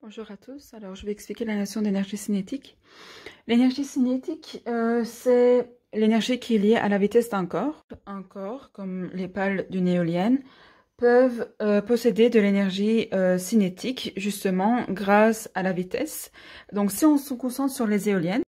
Bonjour à tous, alors je vais expliquer la notion d'énergie cinétique. L'énergie cinétique, c'est l'énergie qui est liée à la vitesse d'un corps. Un corps, comme les pales d'une éolienne, peuvent posséder de l'énergie cinétique, justement, grâce à la vitesse. Donc si on se concentre sur les éoliennes,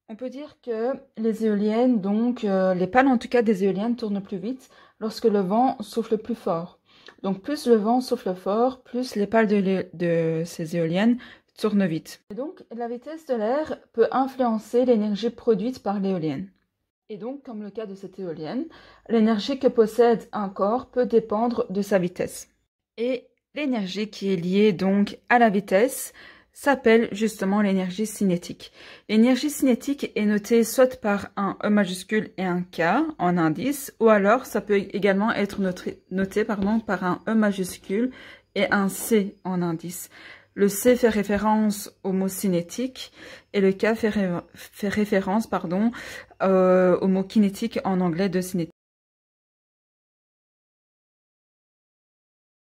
on peut dire que les éoliennes, donc les pales en tout cas des éoliennes tournent plus vite lorsque le vent souffle plus fort. Donc plus le vent souffle fort, plus les pales de ces éoliennes tournent vite. Et donc la vitesse de l'air peut influencer l'énergie produite par l'éolienne. Et donc, comme le cas de cette éolienne, l'énergie que possède un corps peut dépendre de sa vitesse. Et l'énergie qui est liée donc à la vitesse s'appelle justement l'énergie cinétique. L'énergie cinétique est notée soit par un E majuscule et un K en indice, ou alors ça peut également être noté par un E majuscule et un C en indice. Le C fait référence au mot cinétique et le K fait référence au mot kinétique en anglais de cinétique.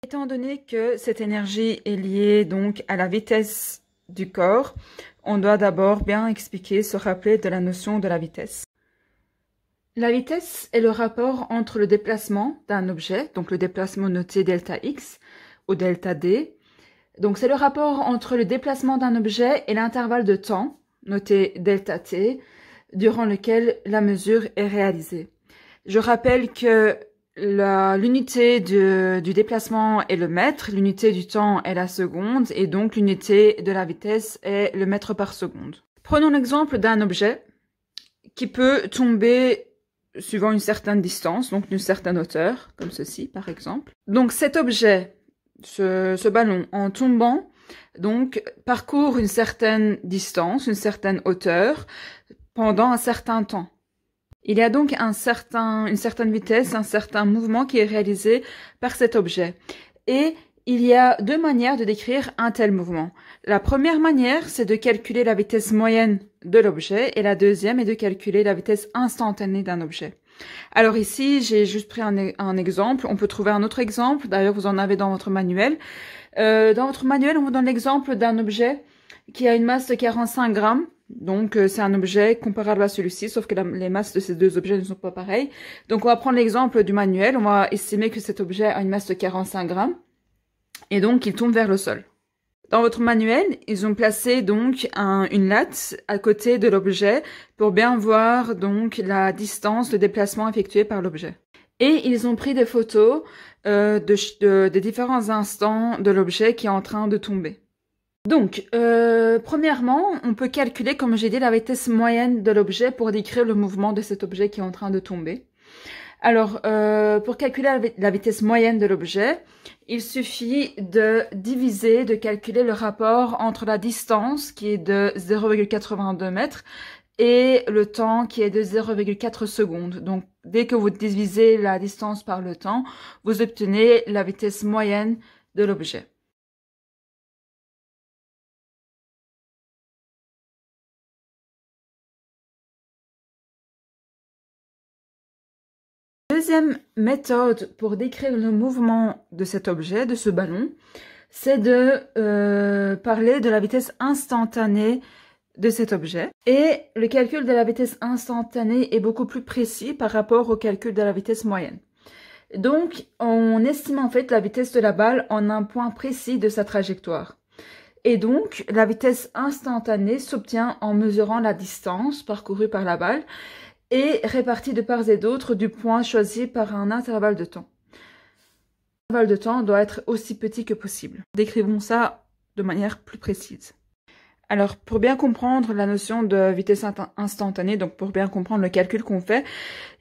Étant donné que cette énergie est liée donc à la vitesse du corps, on doit d'abord bien expliquer, se rappeler de la notion de la vitesse. La vitesse est le rapport entre le déplacement d'un objet, donc le déplacement noté delta x ou delta d. Donc c'est le rapport entre le déplacement d'un objet et l'intervalle de temps, noté delta t, durant lequel la mesure est réalisée. Je rappelle que l'unité du déplacement est le mètre, l'unité du temps est la seconde, et donc l'unité de la vitesse est le mètre par seconde. Prenons l'exemple d'un objet qui peut tomber suivant une certaine distance, donc d'une certaine hauteur, comme ceci par exemple. Donc cet objet, ce ballon, en tombant, donc parcourt une certaine distance, une certaine hauteur, pendant un certain temps. Il y a donc une certaine vitesse, un certain mouvement qui est réalisé par cet objet. Et il y a deux manières de décrire un tel mouvement. La première manière, c'est de calculer la vitesse moyenne de l'objet, et la deuxième est de calculer la vitesse instantanée d'un objet. Alors ici, j'ai juste pris un exemple. On peut trouver un autre exemple. D'ailleurs, vous en avez dans votre manuel. Dans votre manuel, on vous donne l'exemple d'un objet qui a une masse de 45 grammes. Donc, c'est un objet comparable à celui-ci, sauf que les masses de ces deux objets ne sont pas pareilles. Donc, on va prendre l'exemple du manuel. On va estimer que cet objet a une masse de 45 grammes. Et donc, il tombe vers le sol. Dans votre manuel, ils ont placé donc une latte à côté de l'objet pour bien voir donc la distance de déplacement effectuée par l'objet. Et ils ont pris des photos des différents instants de l'objet qui est en train de tomber. Donc, premièrement, on peut calculer, comme j'ai dit, la vitesse moyenne de l'objet pour décrire le mouvement de cet objet qui est en train de tomber. Alors, pour calculer la vitesse moyenne de l'objet, il suffit de calculer le rapport entre la distance qui est de 0,82 mètres et le temps qui est de 0,4 secondes. Donc, dès que vous divisez la distance par le temps, vous obtenez la vitesse moyenne de l'objet. Deuxième méthode pour décrire le mouvement de cet objet, de ce ballon, c'est de parler de la vitesse instantanée de cet objet. Et le calcul de la vitesse instantanée est beaucoup plus précis par rapport au calcul de la vitesse moyenne. Donc, on estime en fait la vitesse de la balle en un point précis de sa trajectoire. Et donc, la vitesse instantanée s'obtient en mesurant la distance parcourue par la balle et répartie de part et d'autre du point choisi par un intervalle de temps. L'intervalle de temps doit être aussi petit que possible. Décrivons ça de manière plus précise. Alors, pour bien comprendre la notion de vitesse instantanée, donc pour bien comprendre le calcul qu'on fait,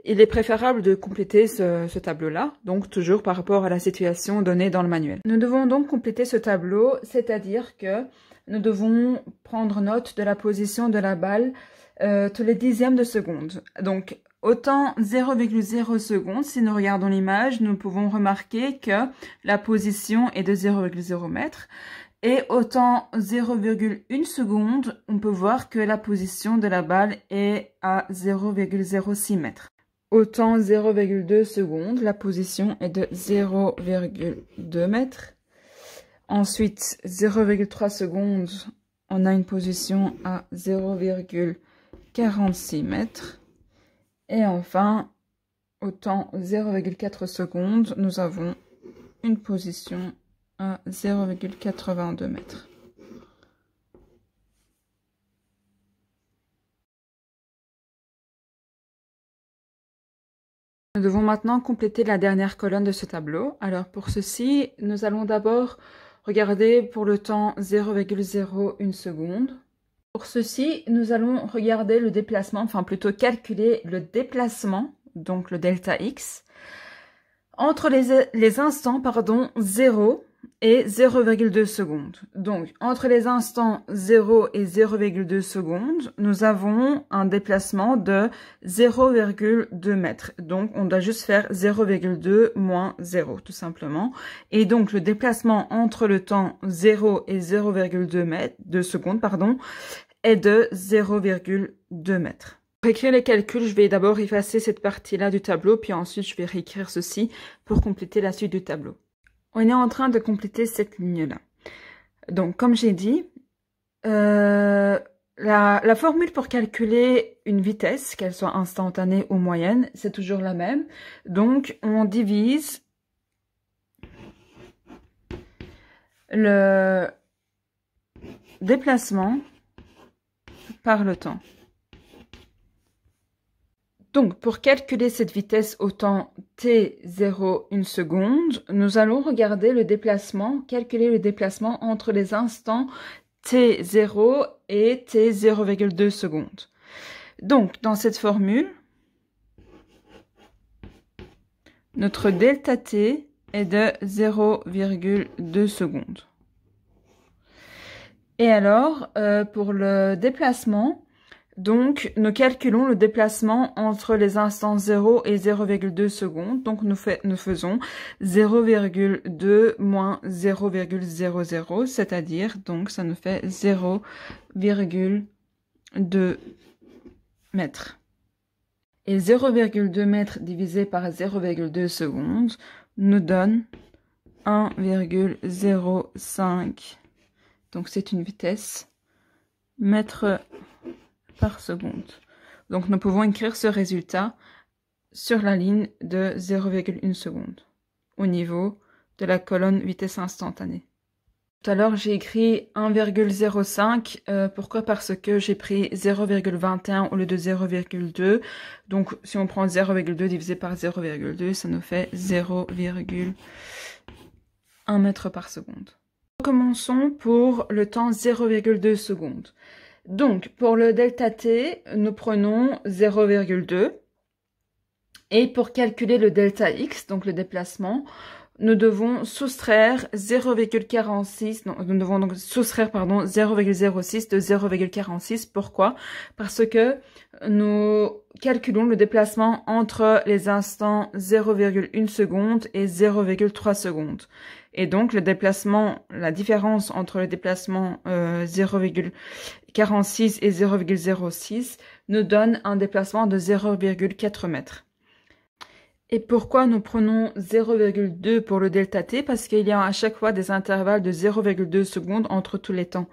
il est préférable de compléter ce tableau-là, donc toujours par rapport à la situation donnée dans le manuel. Nous devons donc compléter ce tableau, c'est-à-dire que nous devons prendre note de la position de la balle tous les dixièmes de seconde. Donc, autant 0,0 secondes, si nous regardons l'image, nous pouvons remarquer que la position est de 0,0 mètre. Et autant 0,1 seconde, on peut voir que la position de la balle est à 0,06 mètres. Autant 0,2 secondes, la position est de 0,2 mètres. Ensuite, 0,3 secondes, on a une position à 0,46 mètres. Et enfin, au temps 0,4 secondes, nous avons une position à 0,82 mètres. Nous devons maintenant compléter la dernière colonne de ce tableau. Alors pour ceci, nous allons d'abord regarder pour le temps 0,01 seconde. Pour ceci, nous allons regarder le déplacement, enfin plutôt calculer le déplacement, donc le delta x, entre les instants 0 et 0,2 secondes. Donc, entre les instants 0 et 0,2 secondes, nous avons un déplacement de 0,2 mètres. Donc, on doit juste faire 0,2 moins 0, tout simplement. Et donc, le déplacement entre le temps 0 et 0,2 secondes, est de 0,2 mètres. Pour écrire les calculs, je vais d'abord effacer cette partie-là du tableau, puis ensuite je vais réécrire ceci pour compléter la suite du tableau. On est en train de compléter cette ligne-là. Donc, comme j'ai dit, la formule pour calculer une vitesse, qu'elle soit instantanée ou moyenne, c'est toujours la même. Donc, on divise le déplacement par le temps. Donc, pour calculer cette vitesse au temps t0 1 seconde, nous allons regarder le déplacement, calculer le déplacement entre les instants t0 et t0,2 secondes. Donc, dans cette formule, notre delta t est de 0,2 secondes. Et alors, pour le déplacement, donc, nous calculons le déplacement entre les instants 0 et 0,2 secondes. Donc, nous faisons 0,2 moins 0,00, c'est-à-dire, donc, ça nous fait 0,2 mètres. Et 0,2 mètres divisé par 0,2 secondes nous donne 1,05. Donc, c'est une vitesse mètre par seconde. Donc, nous pouvons écrire ce résultat sur la ligne de 0,1 seconde au niveau de la colonne vitesse instantanée. Tout à l'heure, j'ai écrit 1,05. Pourquoi? Parce que j'ai pris 0,21 au lieu de 0,2. Donc, si on prend 0,2 divisé par 0,2, ça nous fait 0,1 mètre par seconde. Commençons pour le temps 0,2 secondes. Donc, pour le delta t, nous prenons 0,2. Et pour calculer le delta x, donc le déplacement, nous devons soustraire 0,46, non, nous devons donc soustraire, 0,06 de 0,46. Pourquoi? Parce que nous calculons le déplacement entre les instants 0,1 seconde et 0,3 secondes. Et donc, le déplacement, la différence entre le déplacement 0,46 et 0,06 nous donne un déplacement de 0,4 mètres. Et pourquoi nous prenons 0,2 pour le delta t? Parce qu'il y a à chaque fois des intervalles de 0,2 secondes entre tous les temps.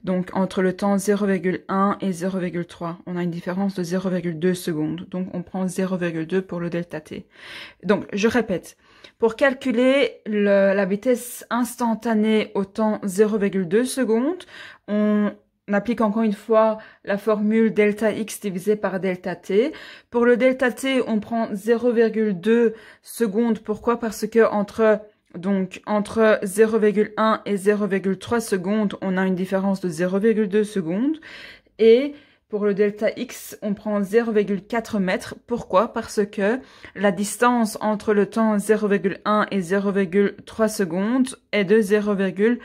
Donc, entre le temps 0,1 et 0,3, on a une différence de 0,2 secondes. Donc, on prend 0,2 pour le delta t. Donc, je répète. Pour calculer la vitesse instantanée au temps 0,2 secondes, on applique encore une fois la formule delta x divisé par delta t. Pour le delta t, on prend 0,2 secondes. Pourquoi? Parce que entre 0,1 et 0,3 secondes, on a une différence de 0,2 secondes. Et pour le delta x, on prend 0,4 mètres. Pourquoi? Parce que la distance entre le temps 0,1 et 0,3 secondes est de 0,4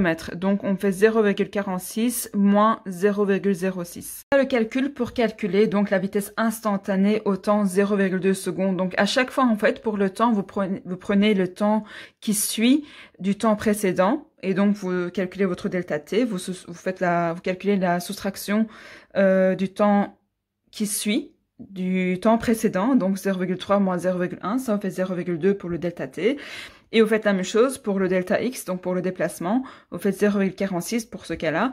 mètres. Donc, on fait 0,46 moins 0,06. Le calcul pour calculer donc la vitesse instantanée au temps 0,2 secondes. Donc, à chaque fois, en fait, pour le temps, vous prenez le temps qui suit du temps précédent. Et donc, vous calculez votre delta t, vous calculez la soustraction du temps qui suit du temps précédent, donc 0,3 moins 0,1, ça fait 0,2 pour le delta t. Et vous faites la même chose pour le delta x, donc pour le déplacement. Vous faites 0,46 pour ce cas-là,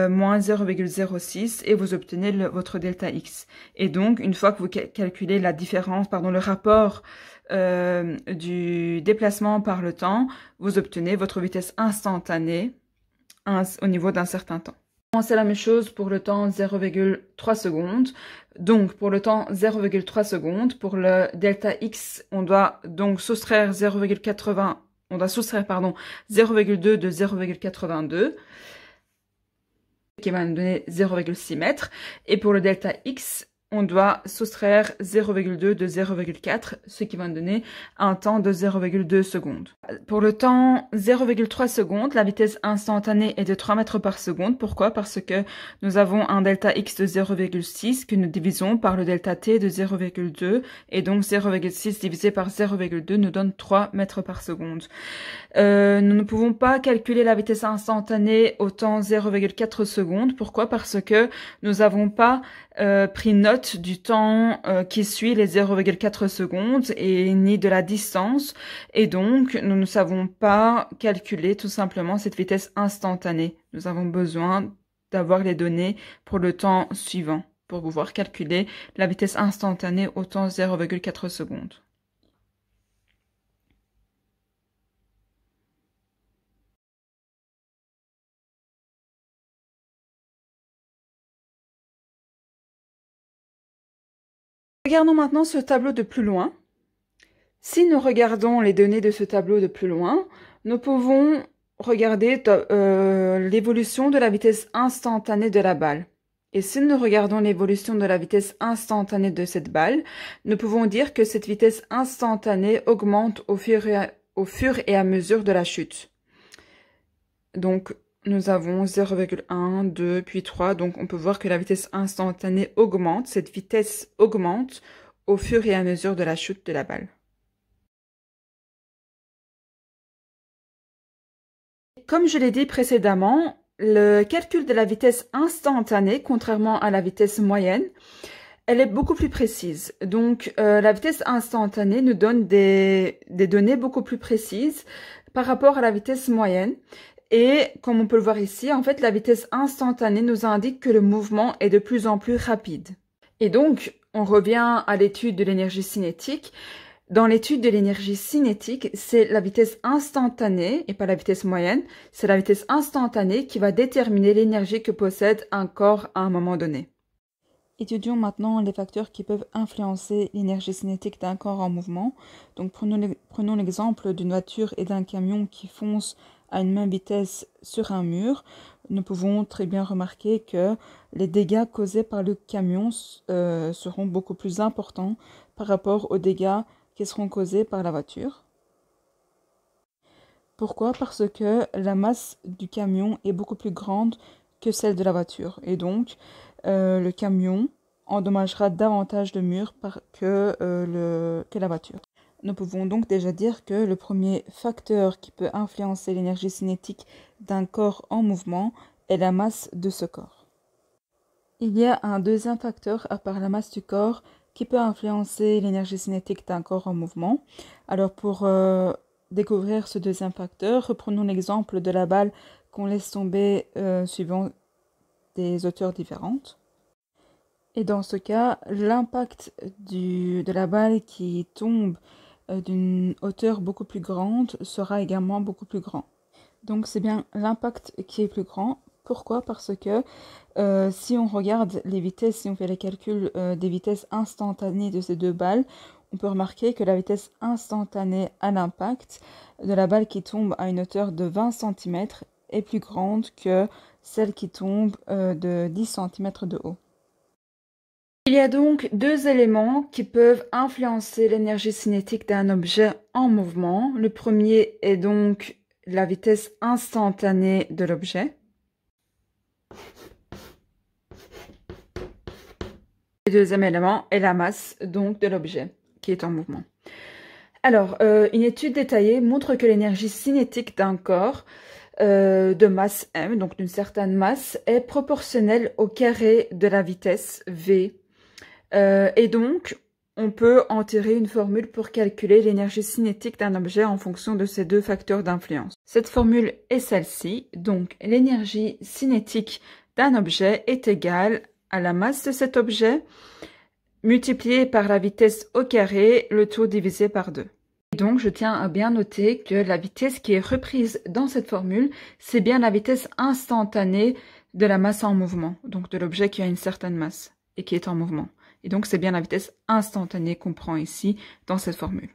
moins 0,06 et vous obtenez votre delta x. Et donc, une fois que vous calculez la différence, pardon, le rapport du déplacement par le temps, vous obtenez votre vitesse instantanée au niveau d'un certain temps. C'est la même chose pour le temps 0,3 secondes. Donc, pour le temps 0,3 secondes, pour le delta x, on doit donc soustraire 0,80, on doit soustraire, pardon, 0,2 de 0,82, qui va nous donner 0,6 mètres. Et pour le delta x, on doit soustraire 0,2 de 0,4, ce qui va nous donner un temps de 0,2 secondes. Pour le temps 0,3 secondes, la vitesse instantanée est de 3 mètres par seconde. Pourquoi? Parce que nous avons un delta x de 0,6 que nous divisons par le delta t de 0,2 et donc 0,6 divisé par 0,2 nous donne 3 mètres par seconde. Nous ne pouvons pas calculer la vitesse instantanée au temps 0,4 secondes. Pourquoi? Parce que nous n'avons pas pris note du temps qui suit les 0,4 secondes et ni de la distance. Et donc, nous ne savons pas calculer tout simplement cette vitesse instantanée. Nous avons besoin d'avoir les données pour le temps suivant pour pouvoir calculer la vitesse instantanée au temps 0,4 secondes. Regardons maintenant ce tableau de plus loin. Si nous regardons les données de ce tableau de plus loin, nous pouvons regarder l'évolution de la vitesse instantanée de la balle. Et si nous regardons l'évolution de la vitesse instantanée de cette balle, nous pouvons dire que cette vitesse instantanée augmente au fur et à mesure de la chute. Donc, nous avons 0,1, 2, puis 3. Donc, on peut voir que la vitesse instantanée augmente. Cette vitesse augmente au fur et à mesure de la chute de la balle. Comme je l'ai dit précédemment, le calcul de la vitesse instantanée, contrairement à la vitesse moyenne, elle est beaucoup plus précise. Donc, la vitesse instantanée nous donne des données beaucoup plus précises par rapport à la vitesse moyenne. Et comme on peut le voir ici, en fait, la vitesse instantanée nous indique que le mouvement est de plus en plus rapide. Et donc, on revient à l'étude de l'énergie cinétique. Dans l'étude de l'énergie cinétique, c'est la vitesse instantanée, et pas la vitesse moyenne, c'est la vitesse instantanée qui va déterminer l'énergie que possède un corps à un moment donné. Étudions maintenant les facteurs qui peuvent influencer l'énergie cinétique d'un corps en mouvement. Donc prenons l'exemple d'une voiture et d'un camion qui foncent à une même vitesse sur un mur. Nous pouvons très bien remarquer que les dégâts causés par le camion seront beaucoup plus importants par rapport aux dégâts qui seront causés par la voiture. Pourquoi? Parce que la masse du camion est beaucoup plus grande que celle de la voiture. Et donc, le camion endommagera davantage de murs que la voiture. Nous pouvons donc déjà dire que le premier facteur qui peut influencer l'énergie cinétique d'un corps en mouvement est la masse de ce corps. Il y a un deuxième facteur, à part la masse du corps, qui peut influencer l'énergie cinétique d'un corps en mouvement. Alors pour découvrir ce deuxième facteur, reprenons l'exemple de la balle qu'on laisse tomber suivant des hauteurs différentes. Et dans ce cas, l'impact de la balle qui tombe d'une hauteur beaucoup plus grande sera également beaucoup plus grand. Donc c'est bien l'impact qui est plus grand. Pourquoi? Parce que si on regarde les vitesses, si on fait les calculs des vitesses instantanées de ces deux balles, on peut remarquer que la vitesse instantanée à l'impact de la balle qui tombe à une hauteur de 20 cm est plus grande que celle qui tombe de 10 cm de haut. Il y a donc deux éléments qui peuvent influencer l'énergie cinétique d'un objet en mouvement. Le premier est donc la vitesse instantanée de l'objet. Le deuxième élément est la masse donc de l'objet qui est en mouvement. Alors, une étude détaillée montre que l'énergie cinétique d'un corps de masse m, donc d'une certaine masse, est proportionnelle au carré de la vitesse v. Et donc, on peut en tirer une formule pour calculer l'énergie cinétique d'un objet en fonction de ces deux facteurs d'influence. Cette formule est celle-ci, donc l'énergie cinétique d'un objet est égale à la masse de cet objet multiplié par la vitesse au carré, le tout divisé par 2. Et donc, je tiens à bien noter que la vitesse qui est reprise dans cette formule, c'est bien la vitesse instantanée de la masse en mouvement, donc de l'objet qui a une certaine masse et qui est en mouvement. Et donc, c'est bien la vitesse instantanée qu'on prend ici dans cette formule.